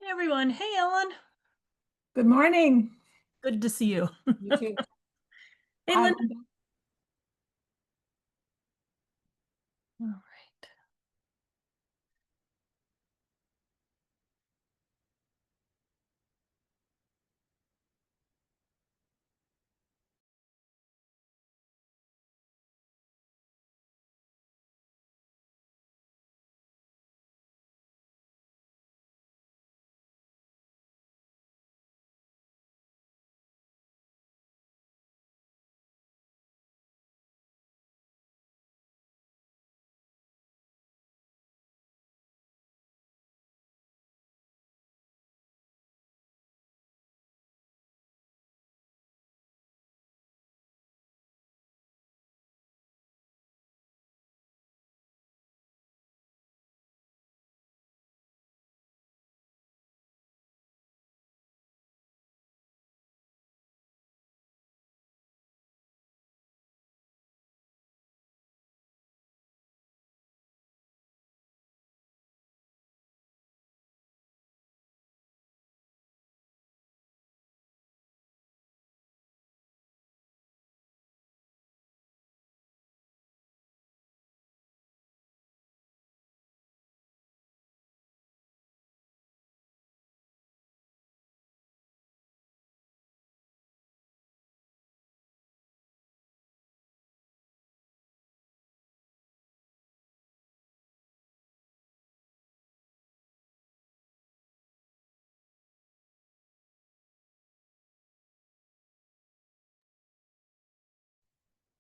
Hey everyone. Hey Ellen. Good morning. Good to see you. You too. Hey I'm Linda. All right.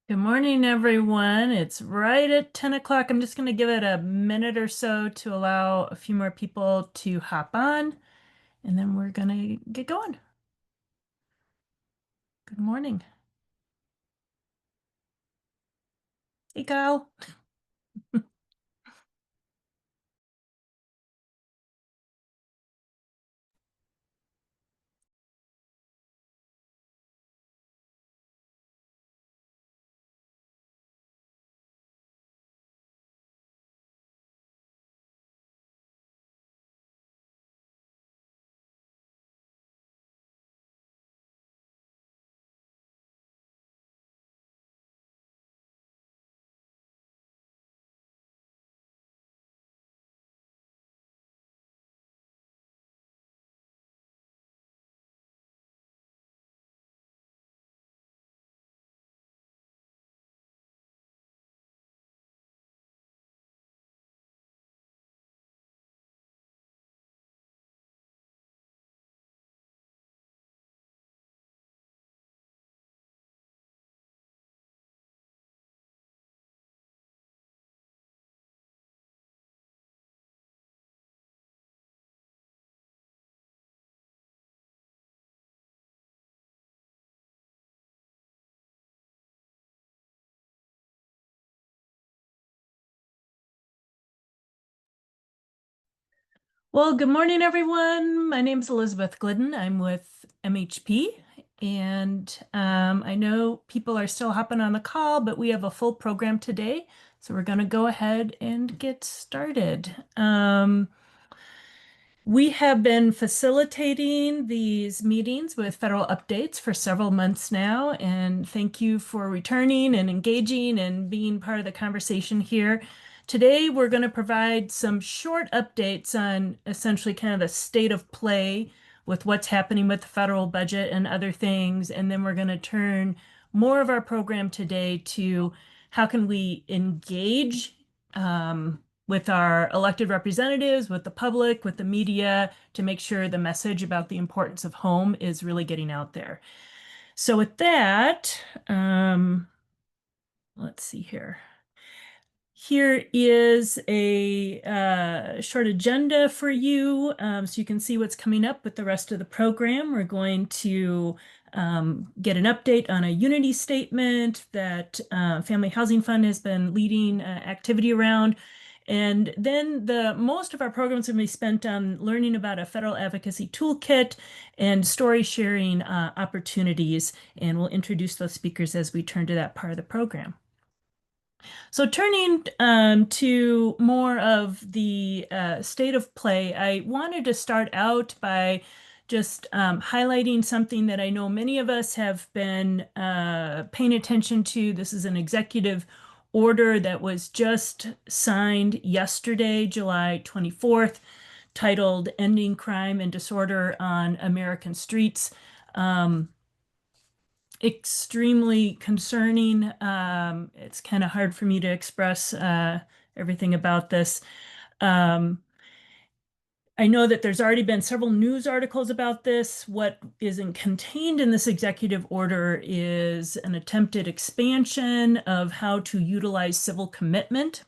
Good morning, everyone. It's right at 10 o'clock. I'm just going to give it a minute or so to allow a few more people to hop on, and then we're going to get going. Good morning. Hey, Kyle. Well, good morning, everyone. My name is Elizabeth Glidden. I'm with MHP, and I know people are still hopping on the call, but we have a full program today, so we're going to go ahead and get started. We have been facilitating these meetings with federal updates for several months now, and thank you for returning and engaging and being part of the conversation here. Today, we're going to provide some short updates on essentially kind of the state of play with what's happening with the federal budget and other things, and then we're going to turn more of our program today to how can we engage with our elected representatives, with the public, with the media, to make sure the message about the importance of home is really getting out there. So with that, let's see here. Here is a short agenda for you so you can see what's coming up with the rest of the program. We're going to get an update on a unity statement that Family Housing Fund has been leading activity around. And then the most of our programs are going to be spent on learning about a federal advocacy toolkit and story sharing opportunities. And we'll introduce those speakers as we turn to that part of the program. So turning to more of the state of play, I wanted to start out by just highlighting something that I know many of us have been paying attention to. This is an executive order that was just signed yesterday, July 24th, titled Ending Crime and Disorder on American Streets. Um, Extremely concerning. It's kind of hard for me to express everything about this. Um, I know that there's already been several news articles about this. What isn't contained in this executive order is an attempted expansion of how to utilize civil commitment.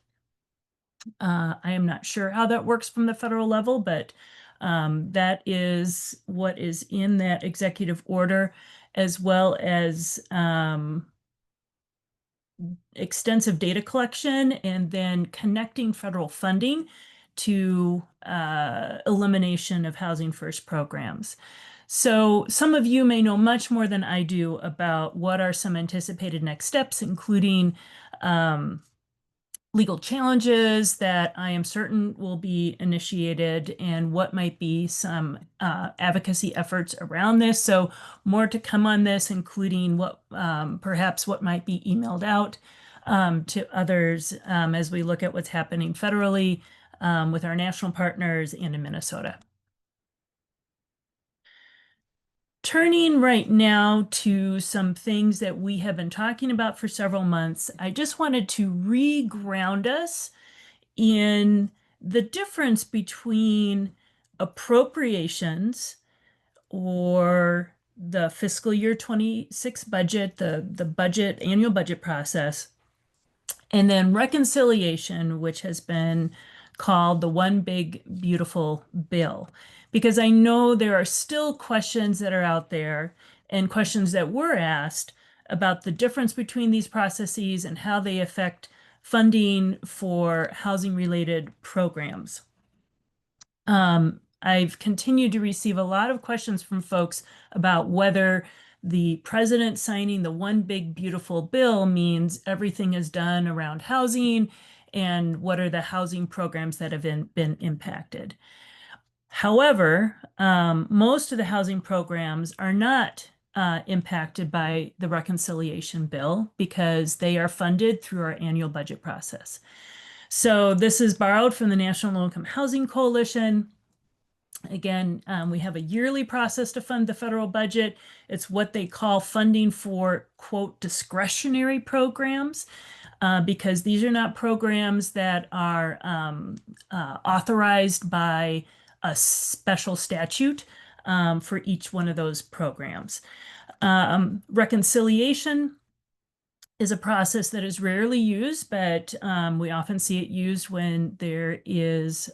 I am not sure how that works from the federal level, but that is what is in that executive order, as well as extensive data collection and then connecting federal funding to elimination of Housing First programs. So some of you may know much more than I do about what are some anticipated next steps, including um, legal challenges that I am certain will be initiated and what might be some advocacy efforts around this. So more to come on this, including what perhaps what might be emailed out to others as we look at what's happening federally with our national partners and in Minnesota. Turning right now to some things that we have been talking about for several months, I just wanted to re-ground us in the difference between appropriations or the fiscal year 26 budget, the budget, annual budget process, and then reconciliation, which has been called the One Big Beautiful Bill. Because I know there are still questions that are out there and questions that were asked about the difference between these processes and how they affect funding for housing related programs. I've continued to receive a lot of questions from folks about whether the president signing the One Big Beautiful Bill means everything is done around housing and what are the housing programs that have been impacted. However, most of the housing programs are not impacted by the reconciliation bill because they are funded through our annual budget process. So this is borrowed from the National Low Income Housing Coalition. Again, we have a yearly process to fund the federal budget. It's what they call funding for, quote, discretionary programs, because these are not programs that are authorized by a special statute for each one of those programs. Reconciliation is a process that is rarely used, but we often see it used when there is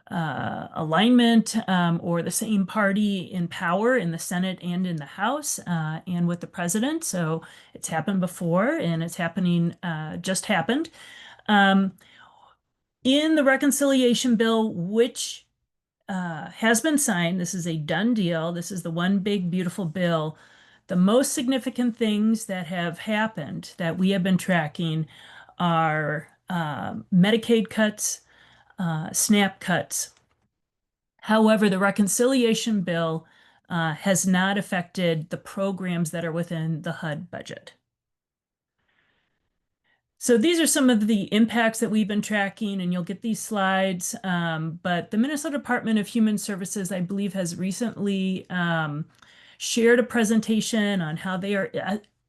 alignment or the same party in power in the Senate and in the House and with the president. So it's happened before and it's happening, just happened. In the reconciliation bill, which has been signed, this is a done deal. This is the One Big Beautiful Bill. The most significant things that have happened that we have been tracking are Medicaid cuts, SNAP cuts. However, the reconciliation bill has not affected the programs that are within the HUD budget. So these are some of the impacts that we've been tracking, and you'll get these slides. But the Minnesota Department of Human Services, I believe, has recently shared a presentation on how they are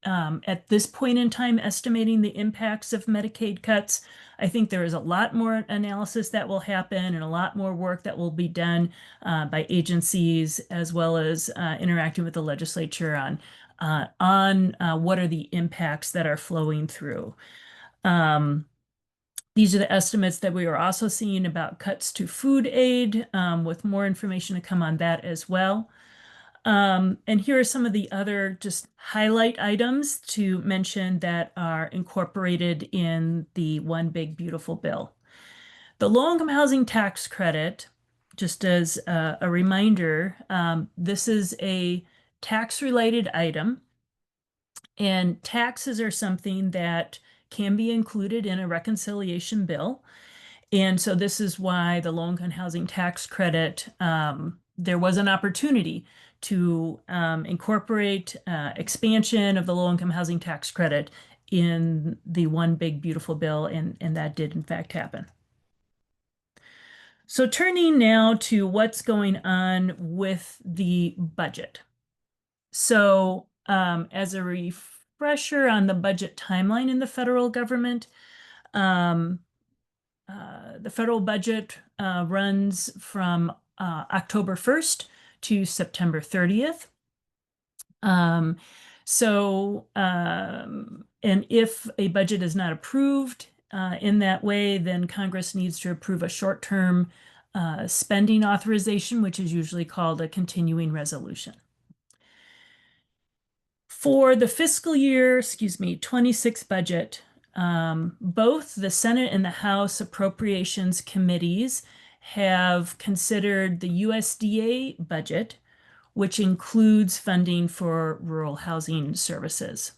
at this point in time estimating the impacts of Medicaid cuts. I think there is a lot more analysis that will happen and a lot more work that will be done by agencies as well as interacting with the legislature on what are the impacts that are flowing through. These are the estimates that we are also seeing about cuts to food aid, with more information to come on that as well. And here are some of the other just highlight items to mention that are incorporated in the One Big Beautiful Bill. The low-income housing tax credit, just as a reminder, this is a tax-related item, and taxes are something that can be included in a reconciliation bill. And so this is why the low-income housing tax credit, there was an opportunity to incorporate expansion of the low-income housing tax credit in the One Big Beautiful Bill, and that did in fact happen. So turning now to what's going on with the budget. So as a refresher on the budget timeline in the federal government, the federal budget runs from October 1st to September 30th. And if a budget is not approved in that way, then Congress needs to approve a short-term spending authorization, which is usually called a continuing resolution. For the fiscal year, 26 budget, both the Senate and the House Appropriations Committees have considered the USDA budget, which includes funding for rural housing services.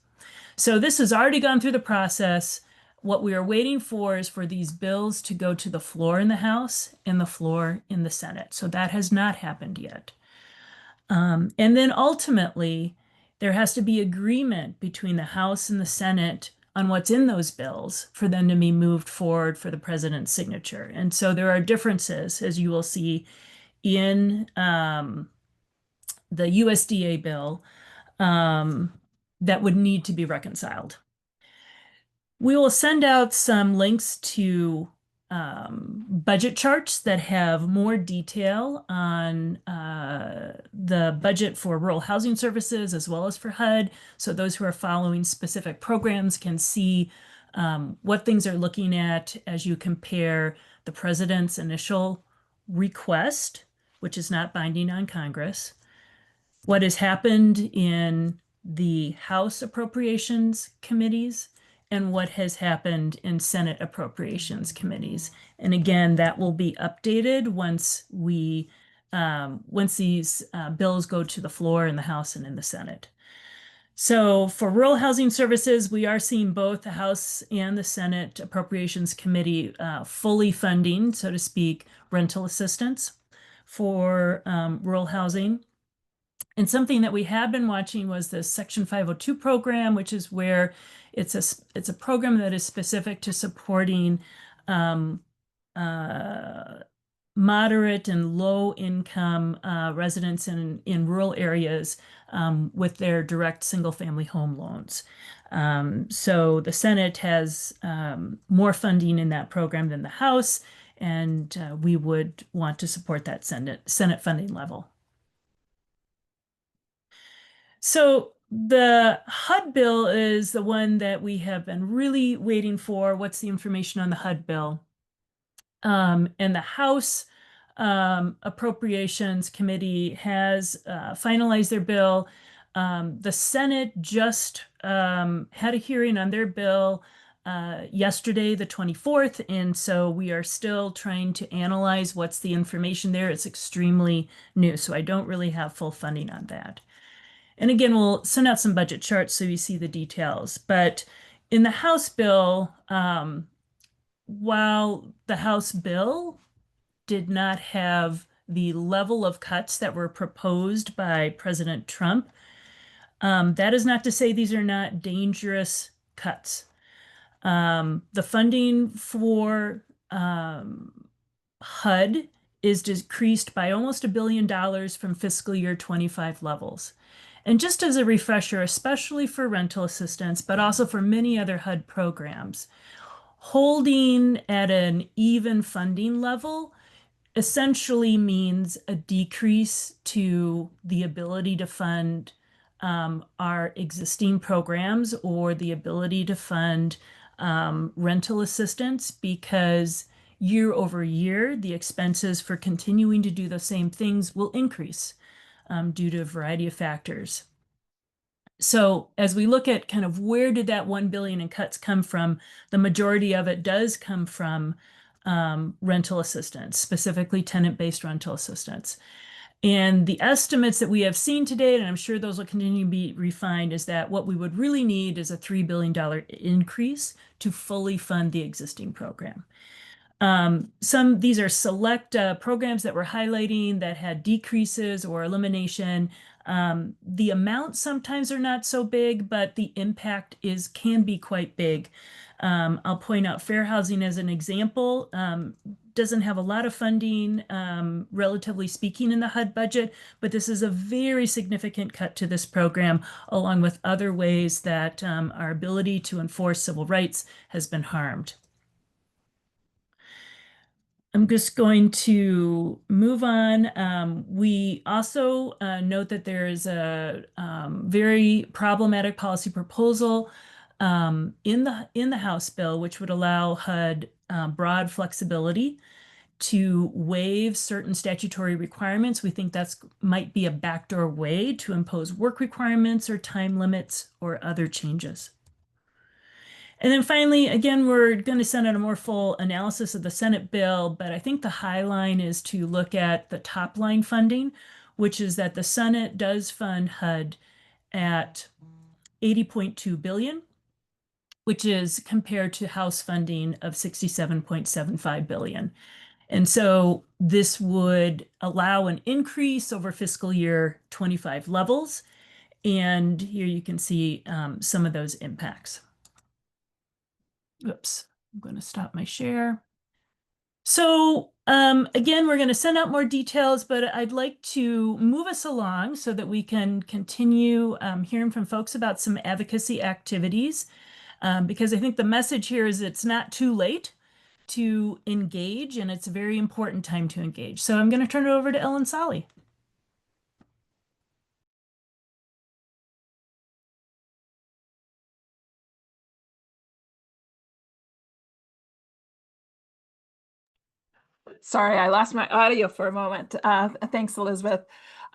So this has already gone through the process. What we are waiting for is for these bills to go to the floor in the House and the floor in the Senate. So that has not happened yet. And then ultimately, there has to be agreement between the House and the Senate on what's in those bills for them to be moved forward for the president's signature. And so there are differences, as you will see, in the USDA bill that would need to be reconciled. We will send out some links to budget charts that have more detail on the budget for rural housing services as well as for HUD. So those who are following specific programs can see what things are looking at as you compare the president's initial request, which is not binding on Congress, what has happened in the House Appropriations Committees, and what has happened in Senate Appropriations Committees. And again, that will be updated once these bills go to the floor in the House and in the Senate. So for rural housing services, we are seeing both the House and the Senate Appropriations Committee fully funding, so to speak, rental assistance for rural housing. And something that we have been watching was the Section 502 program, which is where it's a program that is specific to supporting moderate and low income residents in rural areas with their direct single family home loans. So the Senate has more funding in that program than the House, and we would want to support that Senate funding level. So the HUD bill is the one that we have been really waiting for. What's the information on the HUD bill? And the House Appropriations Committee has finalized their bill. The Senate just had a hearing on their bill yesterday, the 24th, and so we are still trying to analyze what's the information there. It's extremely new, so I don't really have full funding on that. And again, we'll send out some budget charts so you see the details. But in the House bill, while the House bill did not have the level of cuts that were proposed by President Trump, that is not to say these are not dangerous cuts. The funding for HUD is decreased by almost $1 billion from fiscal year 25 levels. And just as a refresher, especially for rental assistance, but also for many other HUD programs, holding at an even funding level essentially means a decrease to the ability to fund our existing programs or the ability to fund rental assistance, because year over year, the expenses for continuing to do the same things will increase due to a variety of factors. So as we look at kind of where did that 1 billion in cuts come from, the majority of it does come from rental assistance, specifically tenant-based rental assistance. And the estimates that we have seen to date, and I'm sure those will continue to be refined, is that what we would really need is a $3 billion increase to fully fund the existing program. These are select programs that we're highlighting that had decreases or elimination. The amounts sometimes are not so big, but the impact can be quite big. I'll point out fair housing as an example. Doesn't have a lot of funding, relatively speaking, in the HUD budget, but this is a very significant cut to this program, along with other ways that our ability to enforce civil rights has been harmed. I'm just going to move on. We also note that there is a very problematic policy proposal in the House bill, which would allow HUD broad flexibility to waive certain statutory requirements. We think that's might be a backdoor way to impose work requirements or time limits or other changes. And then finally, again, we're going to send out a more full analysis of the Senate bill, but I think the high line is to look at the top line funding, which is that the Senate does fund HUD at 80.2 billion, which is compared to House funding of 67.75 billion. And so this would allow an increase over fiscal year 25 levels. And here you can see some of those impacts. Oops, I'm going to stop my share. So again, we're going to send out more details, but I'd like to move us along so that we can continue hearing from folks about some advocacy activities, because I think the message here is it's not too late to engage, and it's a very important time to engage. So I'm going to turn it over to Ellen Solly. Sorry, I lost my audio for a moment. Thanks, Elizabeth.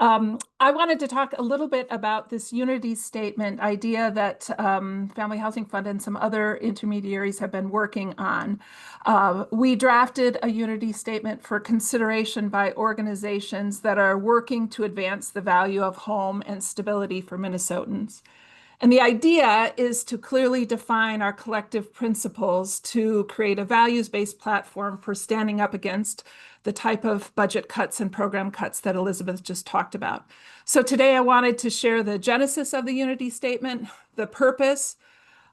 I wanted to talk a little bit about this unity statement idea that Family Housing Fund and some other intermediaries have been working on. We drafted a unity statement for consideration by organizations that are working to advance the value of home and stability for Minnesotans. And the idea is to clearly define our collective principles to create a values-based platform for standing up against the type of budget cuts and program cuts that Elizabeth just talked about. So today I wanted to share the genesis of the unity statement, the purpose,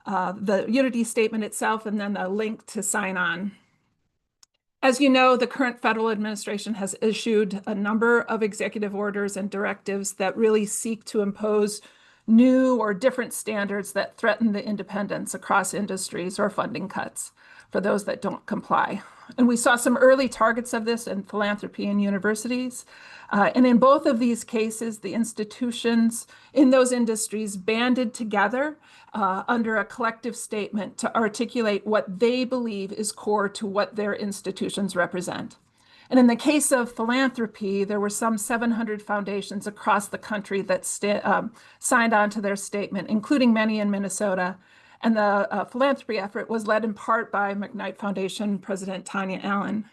the unity statement itself, and then a link to sign on. As you know, the current federal administration has issued a number of executive orders and directives that really seek to impose new or different standards that threaten the independence across industries or funding cuts for those that don't comply. And we saw some early targets of this in philanthropy and universities. And in both of these cases, the institutions in those industries banded together under a collective statement to articulate what they believe is core to what their institutions represent. And in the case of philanthropy, there were some 700 foundations across the country that signed on to their statement, including many in Minnesota. And the philanthropy effort was led in part by McKnight Foundation President Tanya Allen.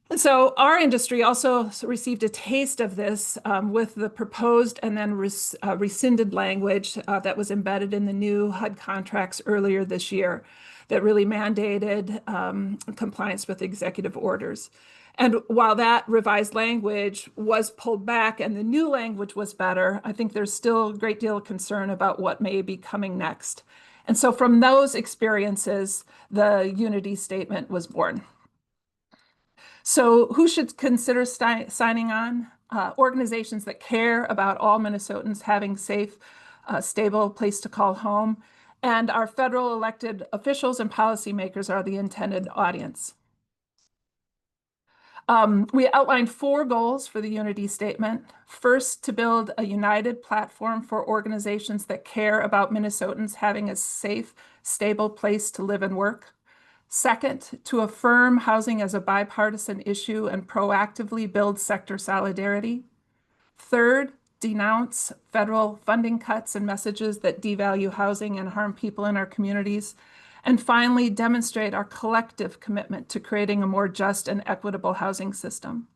And so our industry also received a taste of this with the proposed and then rescinded language that was embedded in the new HUD contracts earlier this year that really mandated compliance with executive orders. And while that revised language was pulled back and the new language was better, I think there's still a great deal of concern about what may be coming next. And so from those experiences, the unity statement was born. So who should consider signing on? Organizations that care about all Minnesotans having safe, stable place to call home. And our federal elected officials and policymakers are the intended audience. We outlined 4 goals for the unity statement. First, to build a united platform for organizations that care about Minnesotans having a safe, stable place to live and work. Second, to affirm housing as a bipartisan issue and proactively build sector solidarity. Third, denounce federal funding cuts and messages that devalue housing and harm people in our communities. And finally, demonstrate our collective commitment to creating a more just and equitable housing system.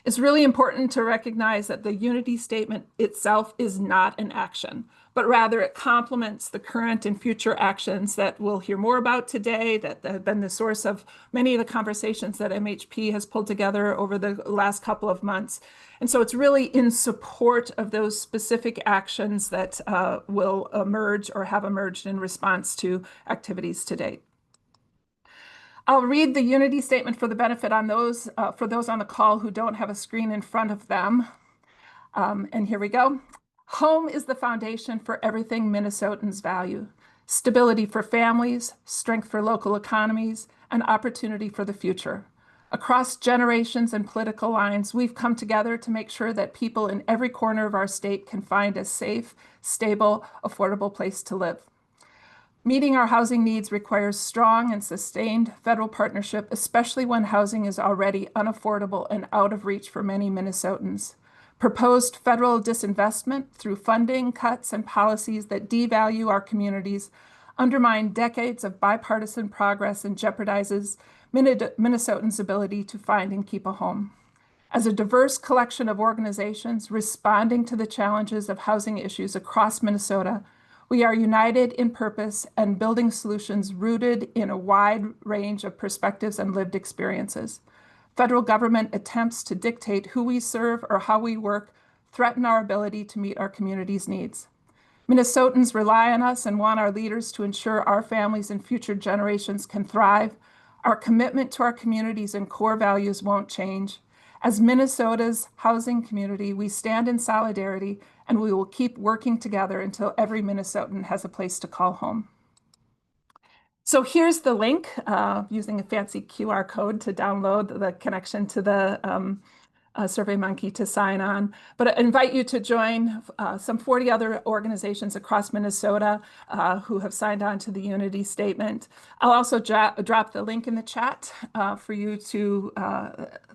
It's really important to recognize that the unity statement itself is not an action, but rather it complements the current and future actions that we'll hear more about today, that have been the source of many of the conversations that MHP has pulled together over the last couple of months. And so it's really in support of those specific actions that will emerge or have emerged in response to activities to date. I'll read the unity statement for the benefit on those for those on the call who don't have a screen in front of them. And here we go. Home is the foundation for everything Minnesotans value. Stability for families, strength for local economies, and opportunity for the future. Across generations and political lines, we've come together to make sure that people in every corner of our state can find a safe, stable, affordable place to live. Meeting our housing needs requires strong and sustained federal partnership, especially when housing is already unaffordable and out of reach for many Minnesotans. Proposed federal disinvestment through funding cuts and policies that devalue our communities undermine decades of bipartisan progress and jeopardizes Minnesotans' ability to find and keep a home. As a diverse collection of organizations responding to the challenges of housing issues across Minnesota, we are united in purpose and building solutions rooted in a wide range of perspectives and lived experiences. Federal government attempts to dictate who we serve or how we work threaten our ability to meet our community's needs. Minnesotans rely on us and want our leaders to ensure our families and future generations can thrive. Our commitment to our communities and core values won't change. As Minnesota's housing community, we stand in solidarity and we will keep working together until every Minnesotan has a place to call home. So here's the link, using a fancy QR code to download the connection to the SurveyMonkey to sign on. But I invite you to join some 40 other organizations across Minnesota who have signed on to the Unity Statement. I'll also drop the link in the chat for you to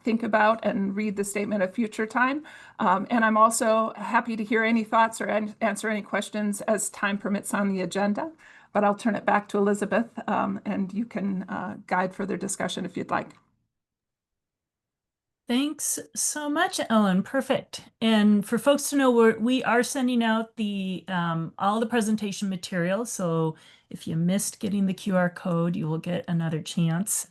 think about and read the statement a future time. And I'm also happy to hear any thoughts or answer any questions as time permits on the agenda. But I'll turn it back to Elizabeth, and you can guide further discussion if you'd like. Thanks so much, Ellen. Perfect. And for folks to know, we are sending out the all the presentation materials. So if you missed getting the QR code, you will get another chance.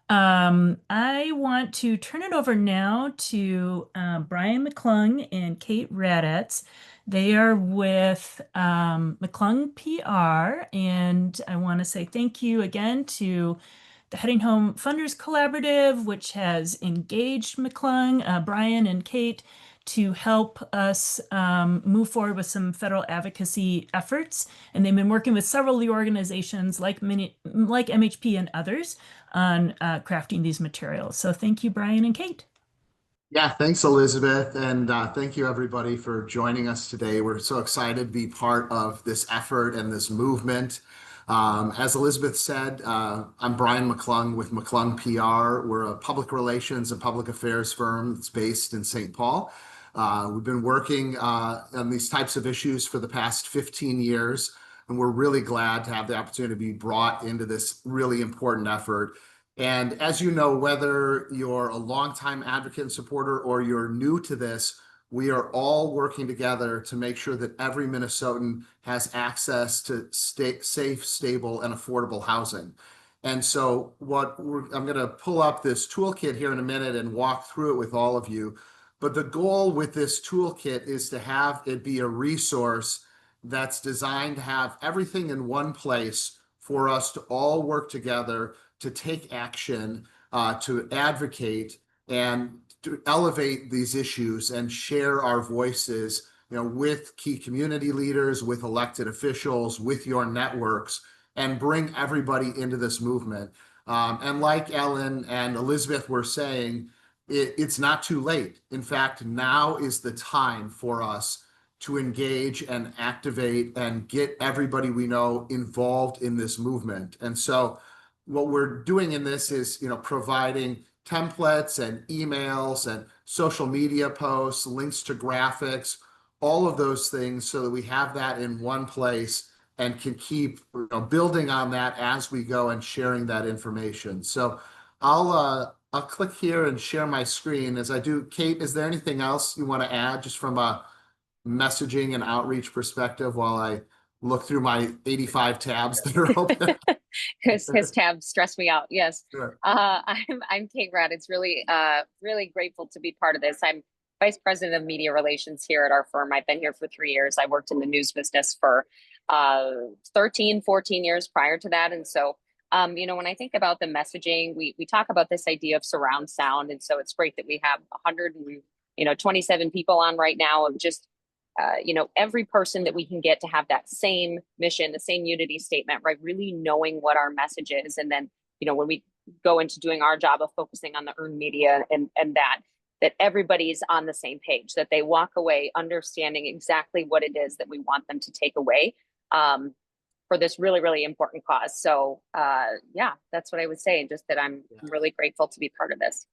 I want to turn it over now to Brian McClung and Kate Raddatz. They are with McClung PR, and I want to say thank you again to the Heading Home Funders Collaborative, which has engaged McClung, Brian, and Kate to help us move forward with some federal advocacy efforts. And they've been working with several of the organizations like MHP and others on crafting these materials. So thank you, Brian and Kate. Yeah, thanks, Elizabeth. And thank you, everybody, for joining us today. We're so excited to be part of this effort and this movement. As Elizabeth said, I'm Brian McClung with McClung PR. We're a public relations and public affairs firm that's based in St. Paul. We've been working on these types of issues for the past 15 years, and we're really glad to have the opportunity to be brought into this really important effort. And as you know, whether you're a longtime advocate and supporter or you're new to this, we are all working together to make sure that every Minnesotan has access to safe, stable, and affordable housing. And so I'm going to pull up this toolkit here in a minute and walk through it with all of you. But the goal with this toolkit is to have it be a resource that's designed to have everything in one place for us to all work together to take action, to advocate, and to elevate these issues and share our voices, with key community leaders, with elected officials, with your networks, and bring everybody into this movement. And like Ellen and Elizabeth were saying, it's not too late. In fact, now is the time for us to engage and activate and get everybody we know involved in this movement. And so what we're doing in this is, providing templates and emails and social media posts, links to graphics, all of those things so that we have that in one place and can keep building on that as we go and sharing that information. So I'll I'll click here and share my screen. As I do, Kate, is there anything else you want to add just from a messaging and outreach perspective while I look through my 85 tabs that are open? His tabs stress me out. Yes. Sure. I'm Kate Radd. It's really grateful to be part of this. I'm Vice President of Media Relations here at our firm. I've been here for 3 years. I worked in the news business for 13, 14 years prior to that. And so, when I think about the messaging, we talk about this idea of surround sound. And so it's great that we have 127 people on right now of just every person that we can get to have that same mission, the same unity statement, right? Really knowing what our message is. And then, when we go into doing our job of focusing on the earned media and that everybody's on the same page, that they walk away understanding exactly what it is that we want them to take away for this really important cause. So that's what I would say. Just that I'm really grateful to be part of this.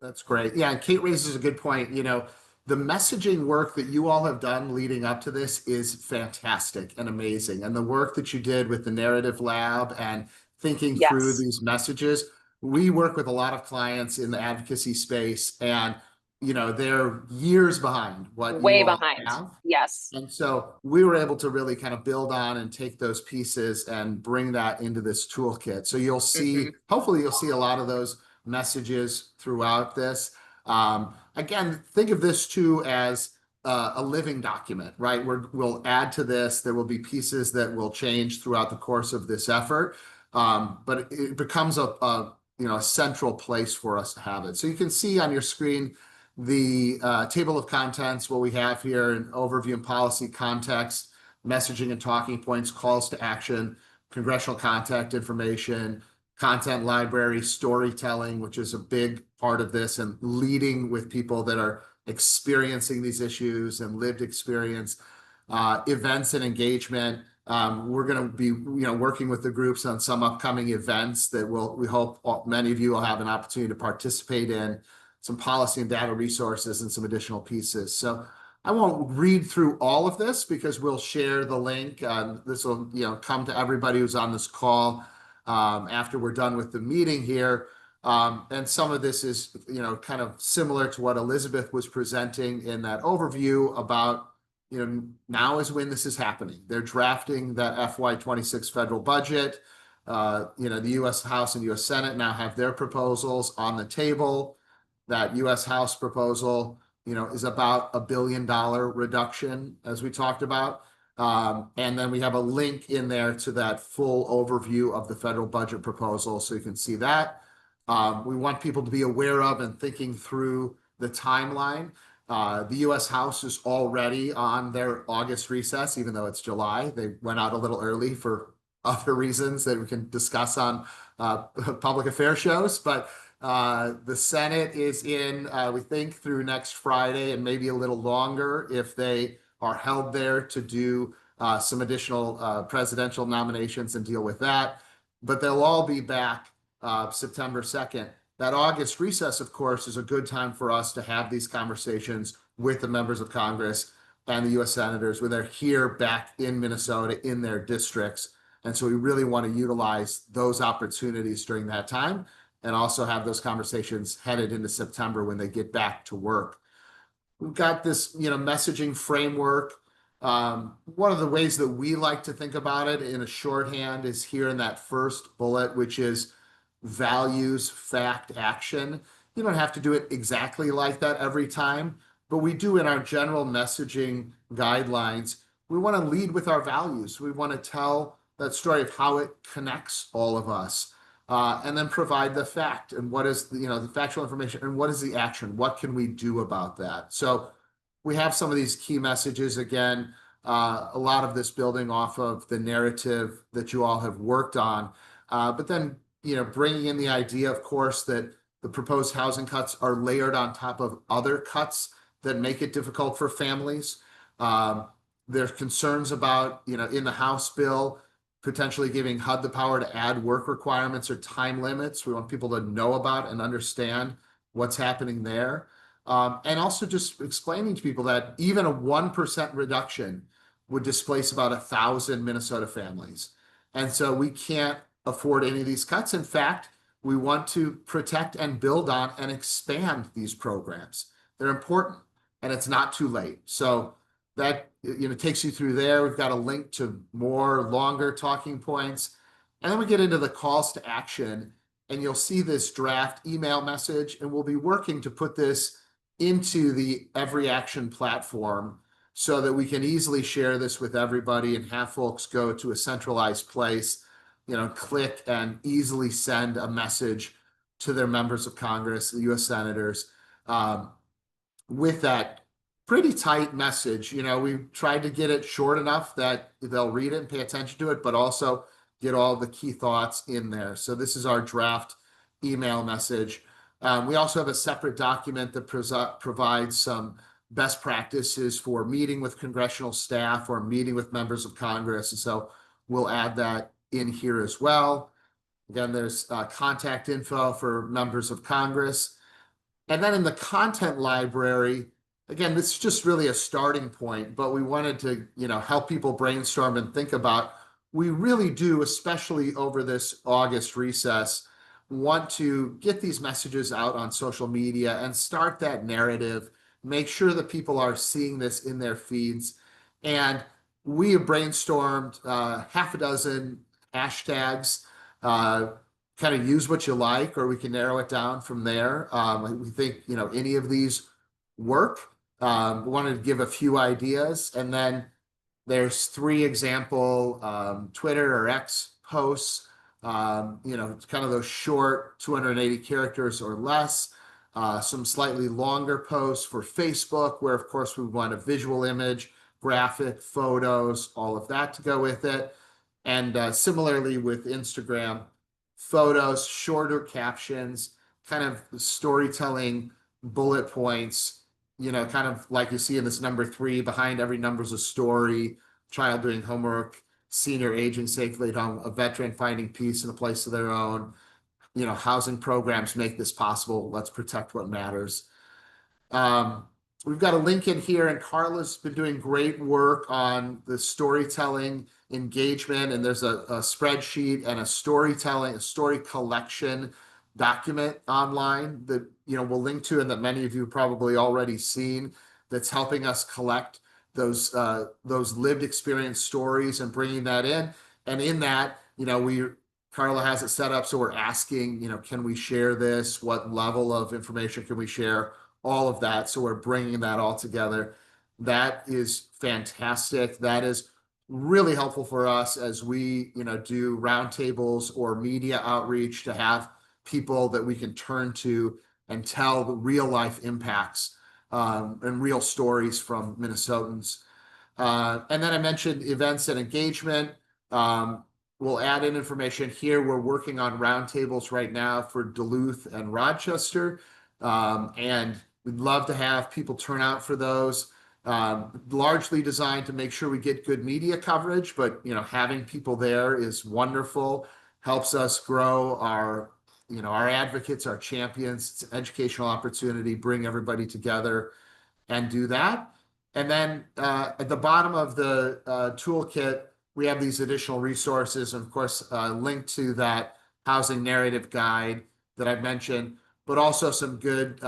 That's great. Yeah, and Kate raises a good point. The messaging work that you all have done leading up to this is fantastic and amazing. And the work that you did with the Narrative Lab and thinking through these messages, we work with a lot of clients in the advocacy space, and they're years behind what Way you all behind. have. Yes. And so we were able to really kind of build on and take those pieces and bring that into this toolkit. So you'll see, hopefully you'll see a lot of those messages throughout this. Again, think of this too as a living document, right? We'll add to this. There will be pieces that will change throughout the course of this effort, but it becomes a central place for us to have it. So you can see on your screen the table of contents, what we have here, an overview and policy context, messaging and talking points, calls to action, congressional contact information, content library, storytelling, which is a big part of this, and leading with people that are experiencing these issues and lived experience, events and engagement. We're going to be, working with the groups on some upcoming events that we hope many of you will have an opportunity to participate in, some policy and data resources, and some additional pieces. So I won't read through all of this because we'll share the link. This will, come to everybody who's on this call after we're done with the meeting here. And some of this is, kind of similar to what Elizabeth was presenting in that overview about, now is when this is happening. They're drafting that FY26 federal budget. The U.S. House and U.S. Senate now have their proposals on the table. That U.S. House proposal, is about $1 billion reduction, as we talked about. And then we have a link in there to that full overview of the federal budget proposal, so you can see that. We want people to be aware of and thinking through the timeline. The U.S. House is already on their August recess, even though it's July. They went out a little early for other reasons that we can discuss on public affairs shows. But the Senate is in, we think, through next Friday and maybe a little longer if they are held there to do some additional presidential nominations and deal with that. But they'll all be back September 2nd. That August recess, of course, is a good time for us to have these conversations with the members of Congress and the U.S. senators when they're here back in Minnesota in their districts. And so we really want to utilize those opportunities during that time and also have those conversations headed into September when they get back to work. We've got this, messaging framework. One of the ways that we like to think about it in a shorthand is here in that first bullet, which is values, fact, action. You don't have to do it exactly like that every time, but we do in our general messaging guidelines. We want to lead with our values. We want to tell that story of how it connects all of us, and then provide the fact and what is the factual information and what is the action. What can we do about that? So we have some of these key messages. Again, a lot of this building off of the narrative that you all have worked on, but then bringing in the idea, of course, that the proposed housing cuts are layered on top of other cuts that make it difficult for families. There's concerns about, in the House bill, potentially giving HUD the power to add work requirements or time limits. We want people to know about and understand what's happening there. And also just explaining to people that even a 1% reduction would displace about 1,000 Minnesota families. And so we can't afford any of these cuts. In fact, we want to protect and build on and expand these programs. They're important, and it's not too late. So that, takes you through there. We've got a link to more longer talking points. And then we get into the calls to action, and you'll see this draft email message, and we'll be working to put this into the Every Action platform so that we can easily share this with everybody and have folks go to a centralized place, click and easily send a message to their members of Congress, the U.S. senators, with that pretty tight message. We tried to get it short enough that they'll read it and pay attention to it, but also get all the key thoughts in there. So this is our draft email message. We also have a separate document that provides some best practices for meeting with congressional staff or meeting with members of Congress. And so we'll add that in here as well. Again, there's contact info for members of Congress. And then in the content library, again, this is just really a starting point, but we wanted to, help people brainstorm and think about, we really do, especially over this August recess, want to get these messages out on social media and start that narrative, make sure that people are seeing this in their feeds. And we have brainstormed half a dozen hashtags, kind of use what you like, or we can narrow it down from there. We think, any of these work. We wanted to give a few ideas, and then there's 3 example Twitter or X posts, kind of those short 280 characters or less, some slightly longer posts for Facebook, where of course we want a visual image, graphic, photos, all of that to go with it. And similarly with Instagram, photos, shorter captions, kind of storytelling bullet points, kind of like you see in this number 3, behind every number is a story, child doing homework, senior aging safely at home, a veteran finding peace in a place of their own, housing programs make this possible. Let's protect what matters. We've got a link in here, and Carla's been doing great work on the storytelling engagement, and there's a spreadsheet and a story collection document online that we'll link to, and that many of you probably already seen, that's helping us collect those lived experience stories and bringing that in. And in that, Carla has it set up so we're asking, can we share this? What level of information can we share? All of that. So we're bringing that all together. That is fantastic. That is really helpful for us as we, do roundtables or media outreach, to have people that we can turn to and tell the real life impacts and real stories from Minnesotans. And then I mentioned events and engagement. We'll add in information here. We're working on roundtables right now for Duluth and Rochester. And we'd love to have people turn out for those. Largely designed to make sure we get good media coverage, but having people there is wonderful, helps us grow our advocates, our champions. It's an educational opportunity, bring everybody together and do that. And then at the bottom of the toolkit, we have these additional resources, and of course, linked to that housing narrative guide that I've mentioned, but also some good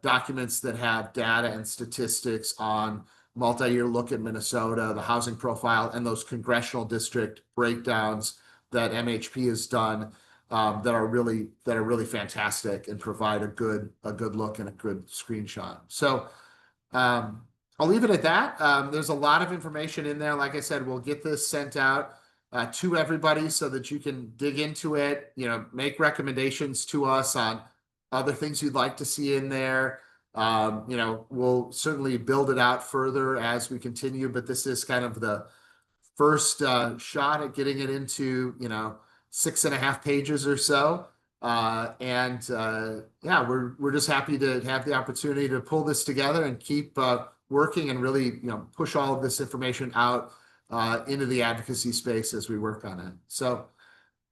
documents that have data and statistics on multi-year look at Minnesota, the housing profile, and those congressional district breakdowns that MHP has done, that are really fantastic and provide a good look and a good screenshot. So I'll leave it at that. There's a lot of information in there. Like I said, we'll get this sent out to everybody so that you can dig into it, make recommendations to us on other things you'd like to see in there. We'll certainly build it out further as we continue, but this is kind of the first shot at getting it into, 6.5 pages or so. Yeah, we're just happy to have the opportunity to pull this together and keep working and really, push all of this information out into the advocacy space as we work on it. So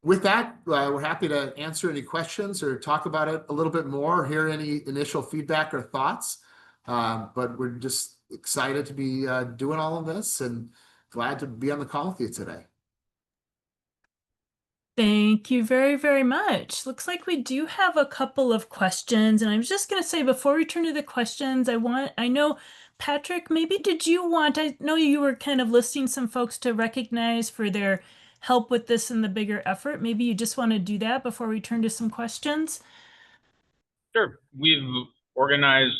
with that, we're happy to answer any questions or talk about it a little bit more, or hear any initial feedback or thoughts. But we're just excited to be doing all of this and glad to be on the call with you today. Thank you very, very much. Looks like we do have a couple of questions, and I was just going to say before we turn to the questions, I know, Patrick, maybe I know you were kind of listing some folks to recognize for their help with this in the bigger effort. Maybe you just want to do that before we turn to some questions? Sure. We've organized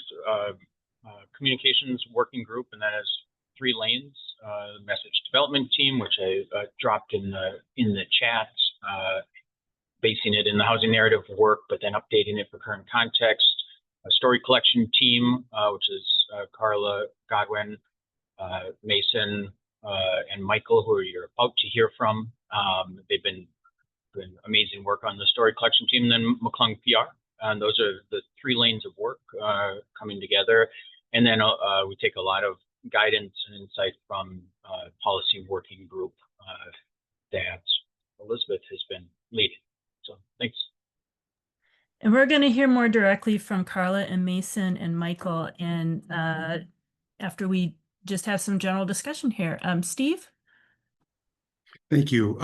communications working group, and that has 3 lanes. Message development team, which I dropped in the chat, basing it in the housing narrative work, but then updating it for current context. A story collection team, which is Carla, Godwin, Mason, and Michael, who you're about to hear from. They've been doing amazing work on the story collection team, and then McClung PR. And those are the 3 lanes of work coming together. And then we take a lot of guidance and insight from policy working group that Elizabeth has been leading. So thanks. And we're going to hear more directly from Carla and Mason and Michael, and after we just have some general discussion here. Steve? Thank you.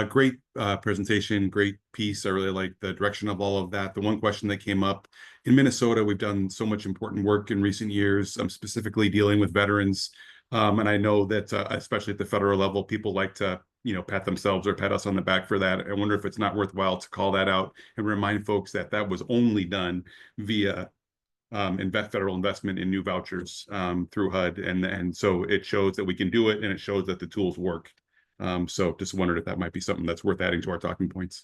Great presentation, great piece. I really like the direction of all of that. The one question that came up in Minnesota, we've done so much important work in recent years, specifically dealing with veterans. And I know that especially at the federal level, people like to, pat themselves or pat us on the back for that. I wonder if it's not worthwhile to call that out and remind folks that that was only done via federal investment in new vouchers through HUD. And so it shows that we can do it, and it shows that the tools work. So just wondered if that might be something that's worth adding to our talking points.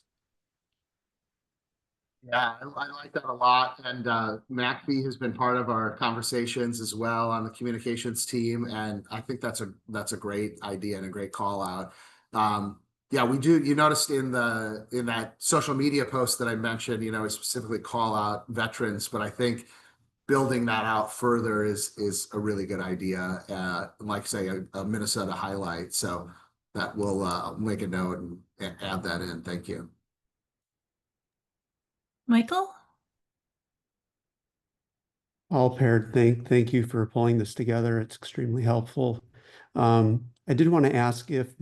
Yeah, I like that a lot. And MACB has been part of our conversations as well on the communications team. And I think that's a great idea and a great call out. Yeah, we do. You noticed in that social media post that I mentioned, we specifically call out veterans, but I think building that out further is a really good idea. Like say a Minnesota highlight. So that will make a note and add that in. Thank you. Michael? All paired. Thank you for pulling this together. It's extremely helpful. I did want to ask if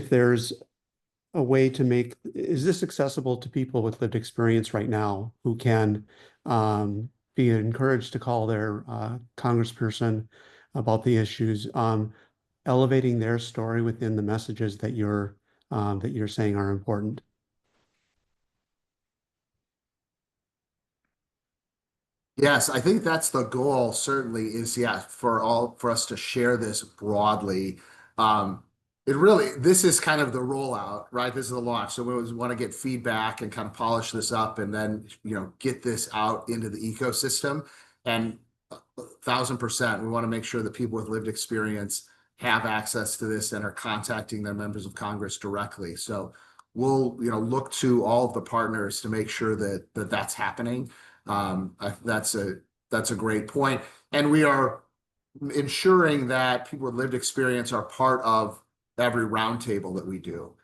there's a way to is this accessible to people with lived experience right now who can be encouraged to call their congressperson about the issues, elevating their story within the messages that you're saying are important? Yes, I think that's the goal, certainly, is for us to share this broadly. This is kind of the rollout, right? This is the launch. So we want to get feedback and kind of polish this up and then, get this out into the ecosystem. And 1,000%, we want to make sure that people with lived experience have access to this and are contacting their members of Congress directly. So we'll, look to all of the partners to make sure that that's happening. That's a great point. And we are ensuring that people with lived experience are part of every roundtable that we do.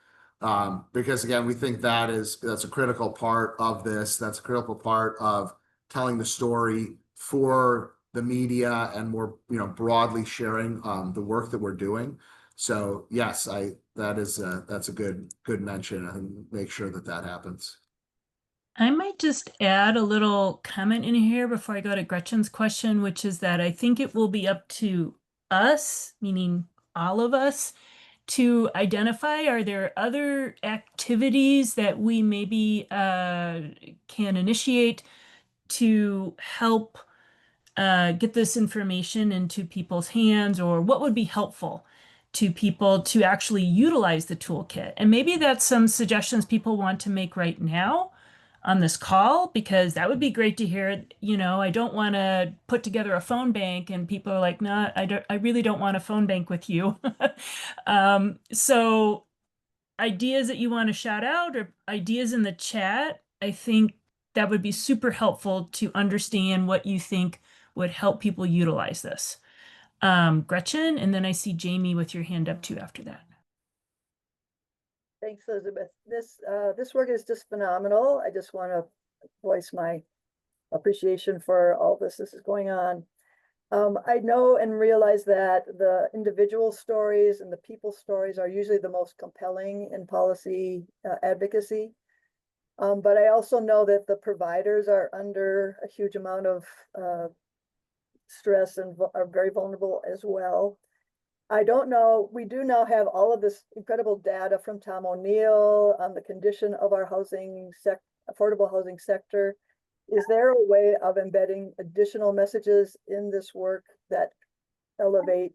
Because again, we think that's a critical part of this. That's a critical part of telling the story for the media and more, broadly sharing the work that we're doing. So yes, that's a good mention, and make sure that happens. I might just add a little comment in here before I go to Gretchen's question, which is that I think it will be up to us, meaning all of us, to identify, are there other activities that we maybe can initiate to help get this information into people's hands, or what would be helpful to people to actually utilize the toolkit? And maybe that's some suggestions people want to make right now on this call, because that would be great to hear. I don't want to put together a phone bank and people are like, no, I really don't want a phone bank with you. So ideas that you want to shout out or ideas in the chat, I think that would be super helpful to understand what you think would help people utilize this. Gretchen, and then I see Jamie with your hand up too after that. Thanks, Elizabeth. This work is just phenomenal. I just want to voice my appreciation for all this is going on. I know and realize that the individual stories and the people stories are usually the most compelling in policy advocacy. But I also know that the providers are under a huge amount of stress and are very vulnerable as well. I don't know, we do now have all of this incredible data from Tom O'Neill on the condition of our affordable housing sector. Is there a way of embedding additional messages in this work that elevate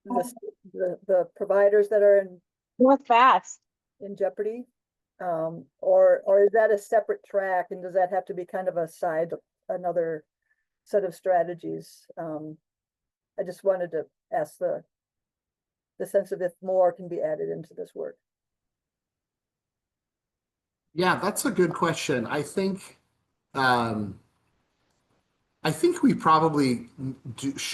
the providers that are in jeopardy? Or is that a separate track, and does that have to be kind of another set of strategies? I just wanted to ask the sense of if more can be added into this work. Yeah, that's a good question. I think we probably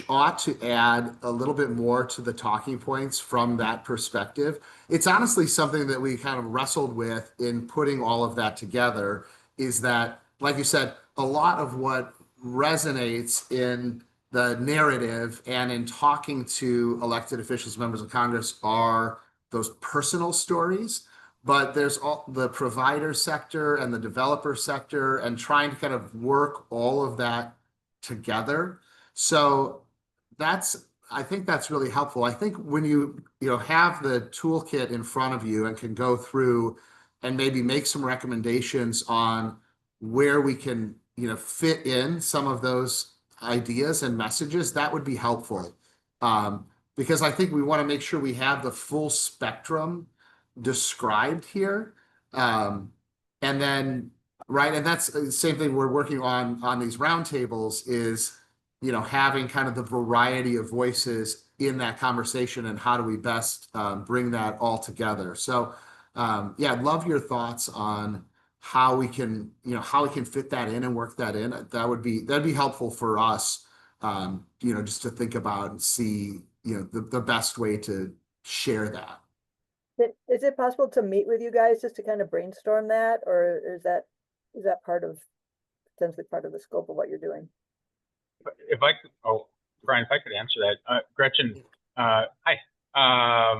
ought to add a little bit more to the talking points from that perspective. It's honestly something that we kind of wrestled with in putting all of that together, is that, like you said, a lot of what resonates in the narrative and in talking to elected officials, members of Congress, are those personal stories. But there's all the provider sector and the developer sector, and trying to kind of work all of that together. So I think that's really helpful. I think when you have the toolkit in front of you and can go through and maybe make some recommendations on where we can, fit in some of those ideas and messages, that would be helpful. Because I think we want to make sure we have the full spectrum described here. And then, right, and that's the same thing we're working on these roundtables, is having kind of the variety of voices in that conversation, and how do we best bring that all together. So yeah, I'd love your thoughts on how we can fit that in and work that in. That'd be helpful for us, just to think about and see the best way to share that. Is it possible to meet with you guys just to kind of brainstorm that, or is that potentially part of the scope of what you're doing? If I could, Brian, if I could answer that. Gretchen, hi. I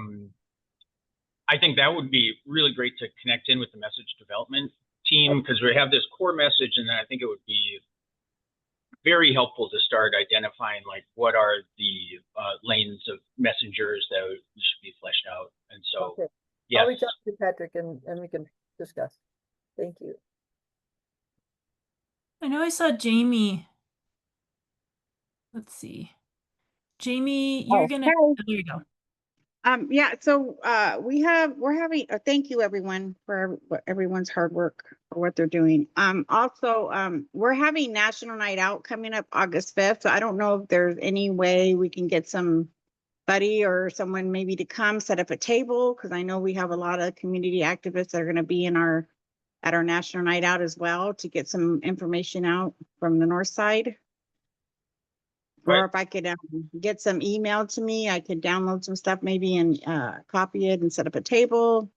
think that would be really great to connect in with the message development team, because we have this core message, and then I think it would be very helpful to start identifying like what are the lanes of messengers that should be fleshed out. And so, Okay. yes. I'll reach out to Patrick and we can discuss. Thank you. I know I saw Jamie. Let's see. Jamie, you're gonna, hi. oh, there you go. Yeah, so we're having thank you everyone for everyone's hard work for what they're doing. Also, we're having National Night Out coming up August 5th. So I don't know if there's any way we can get somebody or someone maybe to come set up a table, because I know we have a lot of community activists that are going to be at our National Night Out as well, to get some information out from the north side. Right. Or if I could get some email to me, I could download some stuff maybe and copy it and set up a table.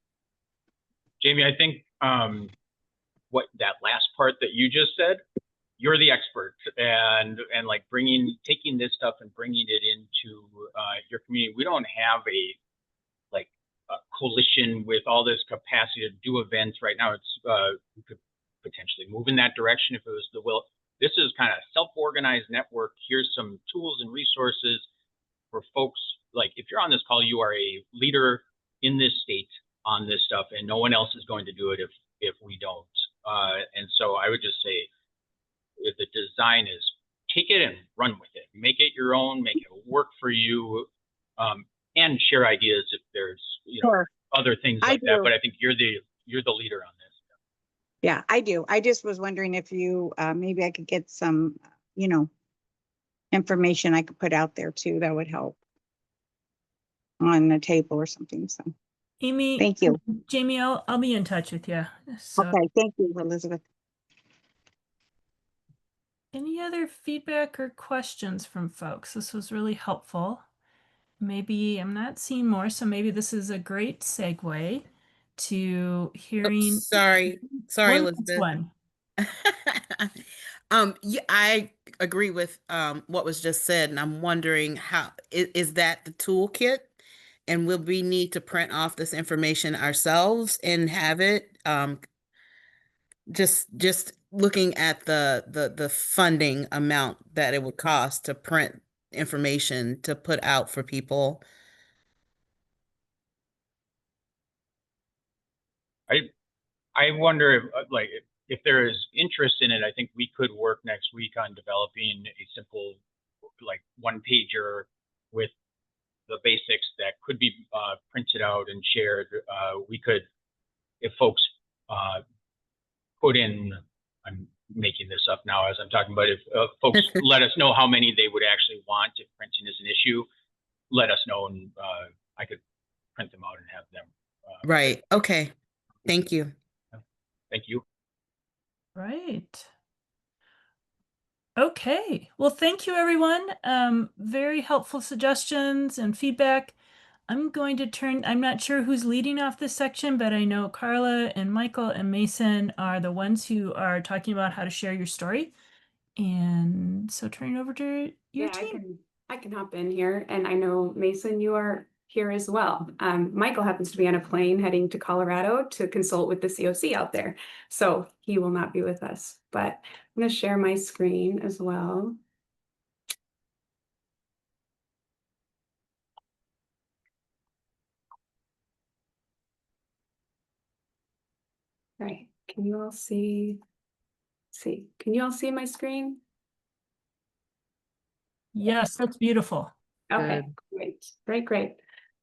Jamie, I think what that last part that you just said, you're the expert, and like taking this stuff and bringing it into your community. We don't have a coalition with all this capacity to do events right now. It's we could potentially move in that direction if it was the will. This is kind of self-organized network. Here's some tools and resources for folks. Like, if you're on this call, you are a leader in this state on this stuff, and no one else is going to do it if we don't. And so I would just say, if the design is, take it and run with it. Make it your own, make it work for you, and share ideas if there's Sure. other things like that. But I think you're the leader on this. Yeah, I do. I just was wondering if you maybe I could get some, information I could put out there too. That would help on the table or something. So, Amy, thank you. Jamie, I'll be in touch with you. So, Okay, thank you, Elizabeth. any other feedback or questions from folks? This was really helpful. Maybe I'm not seeing more, so maybe this is a great segue to hearing. Sorry, One last Elizabeth. one. Yeah, I agree with what was just said, and I'm wondering how is that the toolkit? And will we need to print off this information ourselves and have it? Just looking at the funding amount that it would cost to print information to put out for people. I wonder if there is interest in it. I think we could work next week on developing a simple one pager with the basics that could be printed out and shared. We could, if folks put in, I'm making this up now as I'm talking, but if folks let us know how many they would actually want, if printing is an issue, let us know, and I could print them out and have them. Right. Okay. Thank you. Thank you. Right. Okay. Well, thank you, everyone. Very helpful suggestions and feedback. I'm going to I'm not sure who's leading off this section, but I know Carla and Michael and Mason are the ones who are talking about how to share your story. And so turning over to your team. I can hop in here, and I know Mason, you are here as well. Michael happens to be on a plane heading to Colorado to consult with the COC out there, so he will not be with us, but I'm going to share my screen as well. All right, can you all see? Can you all see my screen? Yes, that's beautiful. Okay, great.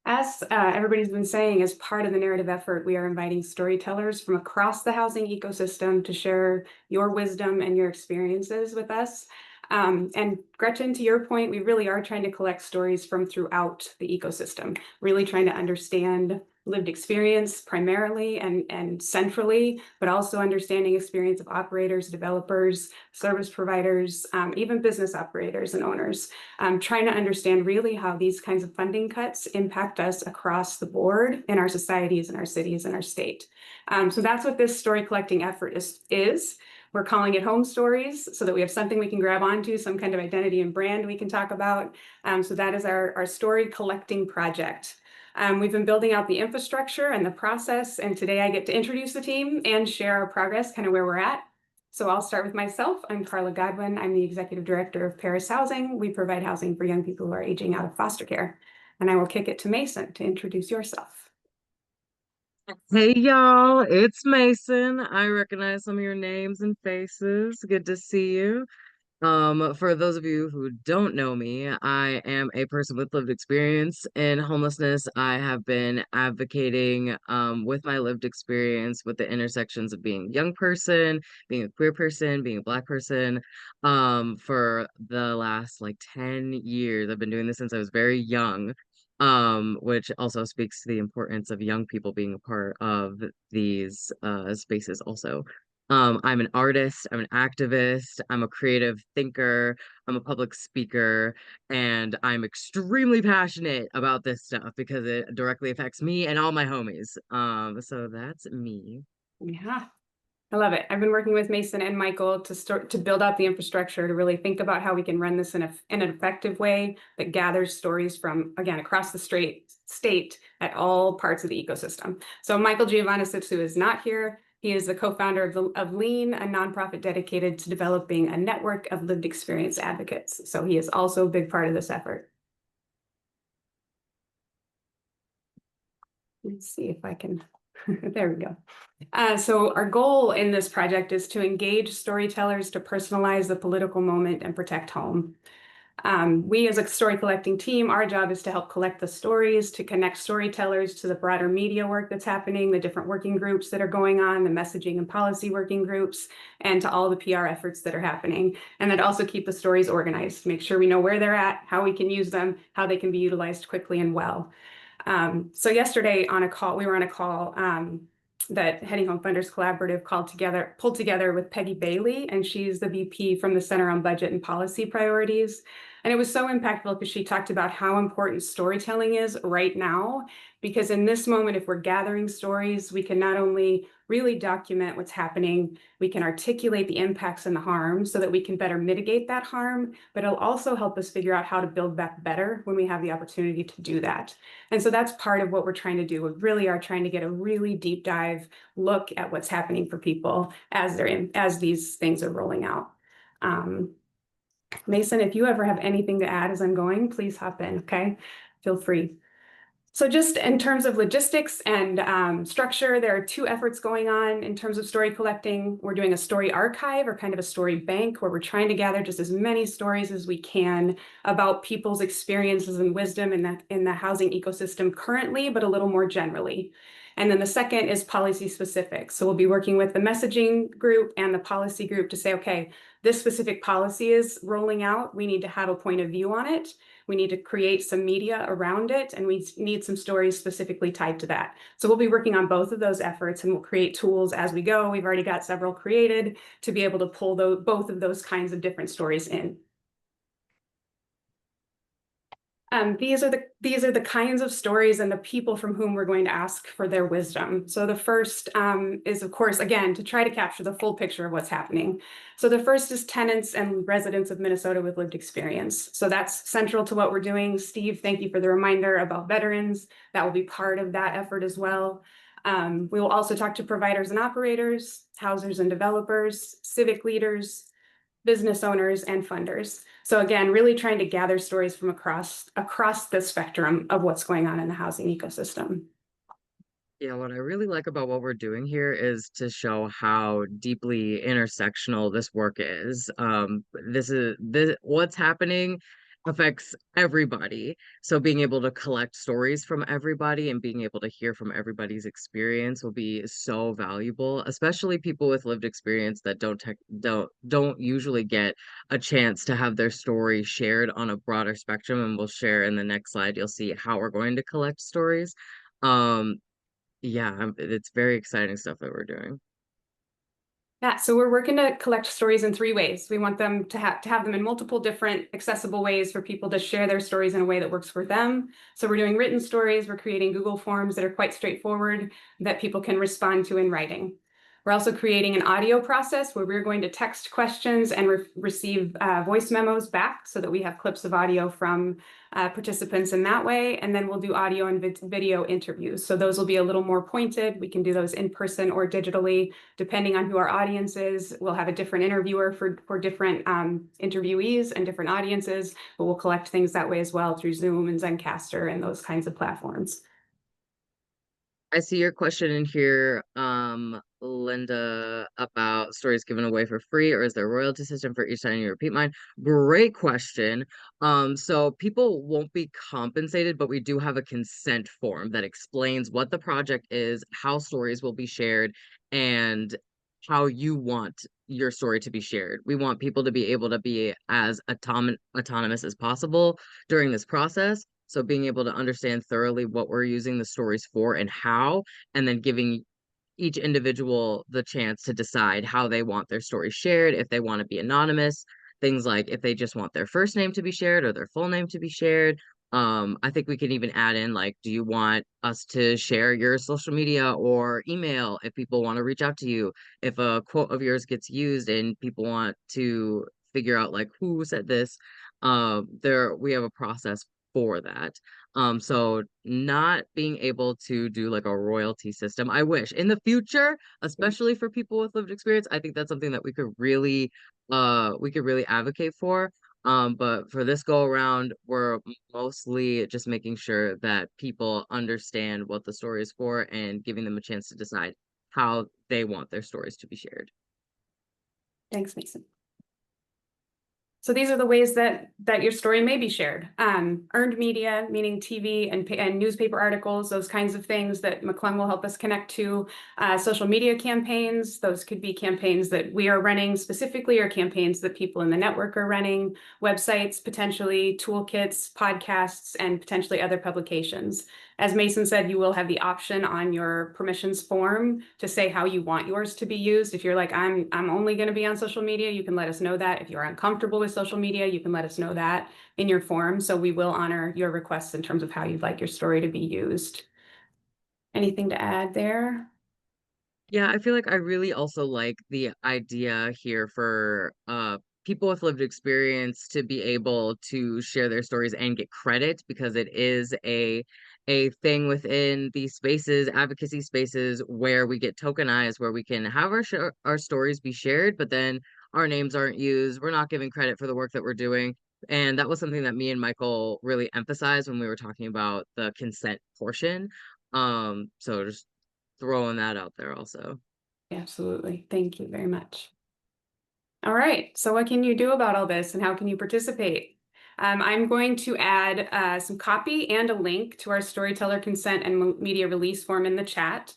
As everybody's been saying, as part of the narrative effort, we are inviting storytellers from across the housing ecosystem to share your wisdom and your experiences with us. And Gretchen, to your point, we really are trying to collect stories from throughout the ecosystem, really trying to understand lived experience primarily and centrally, but also understanding experience of operators, developers, service providers, even business operators and owners. Trying to understand really how these kinds of funding cuts impact us across the board in our societies, in our cities, and our state. So that's what this story collecting effort is. We're calling it Home Stories so that we have something we can grab onto, some kind of identity and brand we can talk about. So that is our story collecting project. We've been building out the infrastructure and the process, and today I get to introduce the team and share our progress, kind of where we're at. So I'll start with myself. I'm Carla Godwin. I'm the Executive Director of Paris Housing. We provide housing for young people who are aging out of foster care. And I will kick it to Mason to introduce yourself. Hey y'all, it's Mason. I recognize some of your names and faces. Good to see you. For those of you who don't know me, I am a person with lived experience in homelessness. I have been advocating with my lived experience with the intersections of being a young person, being a queer person, being a Black person, for the last 10 years. I've been doing this since I was very young. Which also speaks to the importance of young people being a part of these spaces also. I'm an artist, I'm an activist, I'm a creative thinker, I'm a public speaker, and I'm extremely passionate about this stuff because it directly affects me and all my homies. So that's me. Yeah, I love it. I've been working with Mason and Michael to build out the infrastructure to really think about how we can run this in an effective way that gathers stories from, again, across the state at all parts of the ecosystem. So Michael Giovannisitsu is not here. He is the co-founder of Lean, a nonprofit dedicated to developing a network of lived experience advocates. So he is also a big part of this effort. Let's see if I can, there we go. So our goal in this project is to engage storytellers to personalize the political moment and protect home. We as a story collecting team, our job is to help collect the stories, to connect storytellers to the broader media work that's happening, the different working groups that are going on, the messaging and policy working groups, and to all the PR efforts that are happening. And then also keep the stories organized, make sure we know where they're at, how we can use them, how they can be utilized quickly and well. So yesterday we were on a call that Heading Home Funders Collaborative pulled together with Peggy Bailey, and she's the VP from the Center on Budget and Policy Priorities. And it was so impactful because she talked about how important storytelling is right now, because in this moment, if we're gathering stories, we can not only really document what's happening, we can articulate the impacts and the harm so that we can better mitigate that harm, but it'll also help us figure out how to build back better when we have the opportunity to do that. And so that's part of what we're trying to do. We really are trying to get a really deep dive look at what's happening for people as these things are rolling out. Mason, if you ever have anything to add as I'm going, please hop in, okay? Feel free. So just in terms of logistics and structure, there are two efforts going on in terms of story collecting. We're doing a story archive, or kind of a story bank, where we're trying to gather just as many stories as we can about people's experiences and wisdom in the housing ecosystem currently, but a little more generally. And then the second is policy specific. So we'll be working with the messaging group and the policy group to say, okay, this specific policy is rolling out. We need to have a point of view on it. We need to create some media around it, and we need some stories specifically tied to that. So we'll be working on both of those efforts, and we'll create tools as we go. We've already got several created to be able to pull both of those kinds of different stories in. These are the kinds of stories and the people from whom we're going to ask for their wisdom. So the first is, of course, again, to try to capture the full picture of what's happening. So the first is tenants and residents of Minnesota with lived experience. So that's central to what we're doing. Steve, thank you for the reminder about veterans. That will be part of that effort as well. We will also talk to providers and operators, housers and developers, civic leaders, business owners, and funders. So again, really trying to gather stories from across the spectrum of what's going on in the housing ecosystem. Yeah, what I really like about what we're doing here is to show how deeply intersectional this work is. What's happening affects everybody. So being able to collect stories from everybody and being able to hear from everybody's experience will be so valuable, especially people with lived experience that don't usually get a chance to have their story shared on a broader spectrum. And we'll share in the next slide, you'll see how we're going to collect stories. Yeah, it's very exciting stuff that we're doing. Yeah, so we're working to collect stories in 3 ways. We want them to have them in multiple different accessible ways for people to share their stories in a way that works for them. So we're doing written stories. We're creating Google Forms that are quite straightforward that people can respond to in writing. We're also creating an audio process where we're going to text questions and receive voice memos back so that we have clips of audio from participants in that way. And then we'll do audio and video interviews. So those will be a little more pointed. We can do those in person or digitally, depending on who our audience is. We'll have a different interviewer for different interviewees and different audiences, but we'll collect things that way as well through Zoom and Zencastr and those kinds of platforms. I see your question in here, Linda, about stories given away for free, or is there a royalty system for each time you repeat mine? Great question. So people won't be compensated, but we do have a consent form that explains what the project is, how stories will be shared, and how you want your story to be shared. We want people to be able to be as autonomous as possible during this process. So being able to understand thoroughly what we're using the stories for and how, and then giving each individual the chance to decide how they want their story shared, if they want to be anonymous, things like if they just want their first name to be shared or their full name to be shared. I think we can even add in, like, do you want us to share your social media or email if people want to reach out to you? If a quote of yours gets used and people want to figure out like who said this, we have a process for that. So not being able to do like a royalty system, I wish in the future, especially for people with lived experience, I think that's something that we could really advocate for. But for this go around, we're mostly just making sure that people understand what the story is for and giving them a chance to decide how they want their stories to be shared. Thanks, Mason. So these are the ways that your story may be shared. Earned media, meaning TV and newspaper articles, those kinds of things that McClung will help us connect to. Social media campaigns, those could be campaigns that we are running specifically or campaigns that people in the network are running. Websites, potentially toolkits, podcasts, and potentially other publications. As Mason said, you will have the option on your permissions form to say how you want yours to be used. If you're like, I'm only going to be on social media, you can let us know that. If you're uncomfortable with social media, you can let us know that in your form. So we will honor your requests in terms of how you'd like your story to be used. Anything to add there? Yeah, I feel like I really also like the idea here for people with lived experience to be able to share their stories and get credit, because it is a thing within these spaces, advocacy spaces, where we get tokenized, where we can have our stories be shared, but then our names aren't used. We're not giving credit for the work that we're doing. And that was something that me and Michael really emphasized when we were talking about the consent portion. So just throwing that out there also. Absolutely. Thank you very much. All right. So what can you do about all this and how can you participate? I'm going to add some copy and a link to our storyteller consent and media release form in the chat.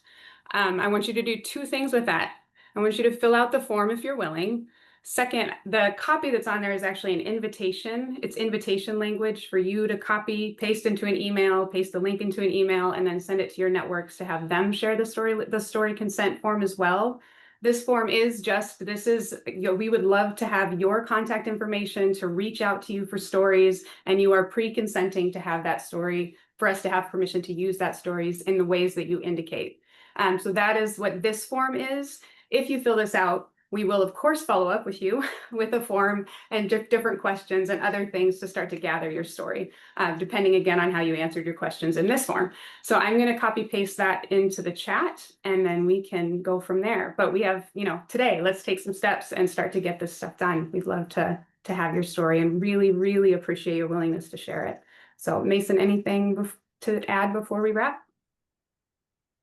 I want you to do two things with that. I want you to fill out the form if you're willing. Second, the copy that's on there is actually an invitation. It's invitation language for you to copy, paste into an email, paste the link into an email, and then send it to your networks to have them share the story consent form as well. This form is just, we would love to have your contact information to reach out to you for stories, and you are pre-consenting to have that story, for us to have permission to use that stories in the ways that you indicate. So that is what this form is. If you fill this out, we will of course follow up with you with a form and different questions and other things to start to gather your story, depending again on how you answered your questions in this form. So I'm going to copy paste that into the chat and then we can go from there. But we have, today, let's take some steps and start to get this stuff done. We'd love to have your story and really, really appreciate your willingness to share it. So Mason, anything to add before we wrap?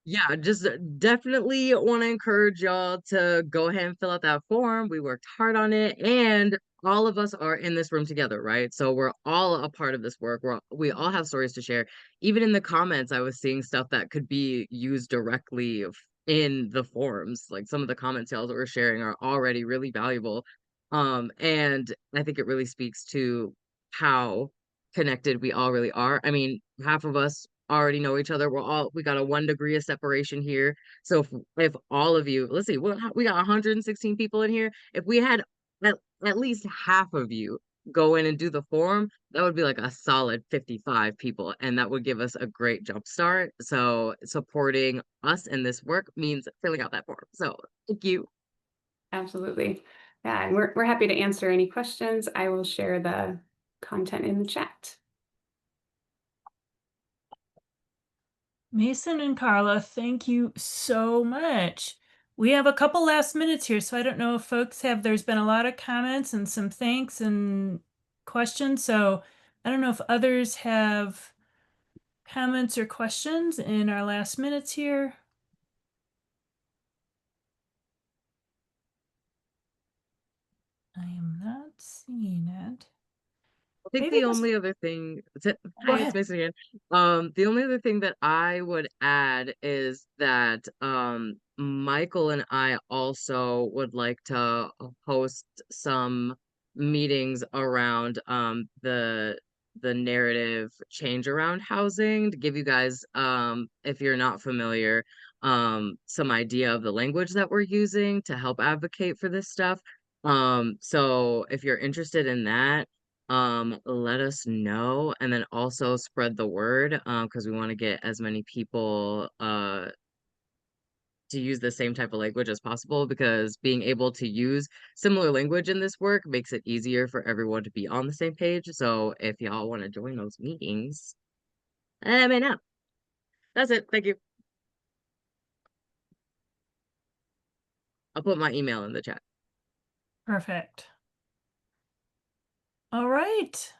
Yeah, just definitely want to encourage y'all to go ahead and fill out that form. We worked hard on it, and all of us are in this room together, right? So we're all a part of this work. We all have stories to share. Even in the comments, I was seeing stuff that could be used directly in the forums. Like some of the comments y'all that we're sharing are already really valuable. And I think it really speaks to how connected we all really are. I mean, half of us already know each other. We got a 1 degree of separation here. So if all of you, let's see, we got 116 people in here. If we had at least half of you go in and do the form, that would be like a solid 55 people, and that would give us a great jump start. So supporting us in this work means filling out that form. So thank you. Absolutely. Yeah, and we're happy to answer any questions. I will share the content in the chat. Mason and Carla, thank you so much. We have a couple last minutes here, so I don't know if folks there's been a lot of comments and some thanks and questions. So I don't know if others have comments or questions in our last minutes here. I am not seeing it. I think Maybe the this- only other thing, Go hi, it's ahead. Mason again. The only other thing that I would add is that Michael and I also would like to host some meetings around the narrative change around housing, to give you guys, if you're not familiar, some idea of the language that we're using to help advocate for this stuff. So if you're interested in that, let us know, and then also spread the word, because we want to get as many people to use the same type of language as possible, because being able to use similar language in this work makes it easier for everyone to be on the same page. So if y'all want to join those meetings, let me know. That's it. Thank you. I'll put my email in the chat. Perfect. All right.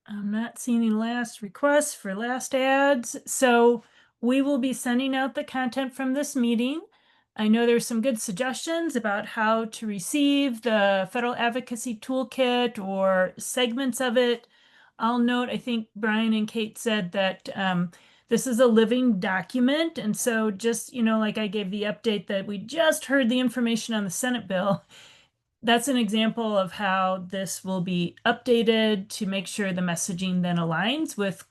I'm not seeing any last requests for last ads. So we will be sending out the content from this meeting. I know there's some good suggestions about how to receive the Federal Advocacy Toolkit or segments of it. I'll note, I think Brian and Kate said that this is a living document. And so just, like I gave the update that we just heard the information on the Senate bill. That's an example of how this will be updated to make sure the messaging then aligns with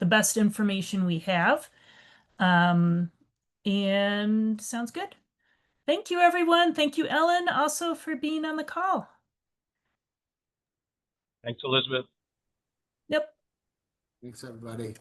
the best information we have. And sounds good. Thank you, everyone. Thank you, Ellen, also for being on the call. Thanks, Elizabeth. Yep. Thanks, everybody.